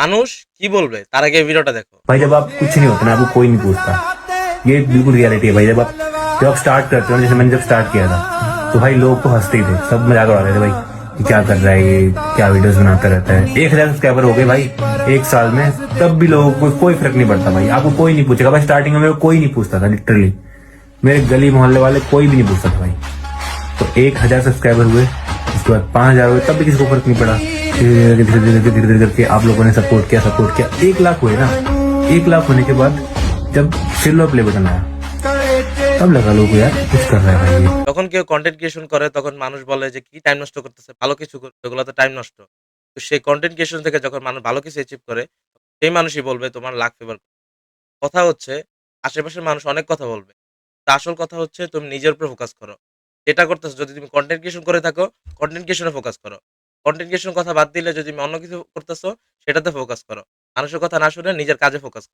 মানুষ কি বলবে তার আগে ভিডিওটা দেখো। भाई जब आप कुछ नहीं होता ना, आपको कोई नहीं पूछता। ये बिल्कुल रियलिटी है भाई। जब आप स्टार्ट करते हो, जैसे मैंने जब स्टार्ट किया था, तो भाई लोग तो हंसते ही थे, सब मजाक उड़ा रहे थे भाई, कि क्या कर रहा है ये, क्या वीडियोस बनाता रहता है। 1,000 सब्सक्राइबर हो गए भाई एक साल में, तब भी लोगों को कोई फर्क नहीं पड़ता भाई। आपको कोई नहीं पूछेगा भाई। स्टार्टिंग में मेरे को कोई नहीं पूछता था, लिटरली मेरे गली मोहल्ले वाले कोई भी नहीं पूछता था भाई। तो 1,000 सब्सक्राइबर हुए, उसके बाद 5,000 हुए, तब भी किसी को फर्क नहीं पड़ा। धीरे धीरे करके आप लोगों ने सपोर्ट किया 1 लाख हुए ना। 1 लाख होने के बाद जब सिल्वर प्ले बटन आया, तब लगा लोगों को यार कुछ कर रहा है भाई ये। যখন কেউ কন্টেন্ট ক্রিয়েশন করে তখন মানুষ বলে যে কি টাইম নষ্ট করতেছে, ভালো কিছু করবে, এগুলো তো টাইম নষ্ট। তো সেই কন্টেন্ট ক্রিয়েশন থেকে যখন মানুষ ভালো কিছু অ্যাচিভ করে, সেই মানুষই বলবে তোমার লাক ফেভার। কথা হচ্ছে আশেপাশের মানুষ অনেক কথা বলবে। তা আসল কথা হচ্ছে তুমি নিজের উপর ফোকাস করো। যেটা করতেছো, যদি তুমি কনটেন্ট ক্রিয়েশন করে থাকো, কনটেন্ট ক্রিয়েশন এ ফোকাস করো। কনটেন্ট ক্রিয়েশন কথা বাদ দিলে যদি তুমি অন্য কিছু করতেছো, সেটাতে ফোকাস করো। মানুষের কথা না শুনে নিজের কাজে ফোকাস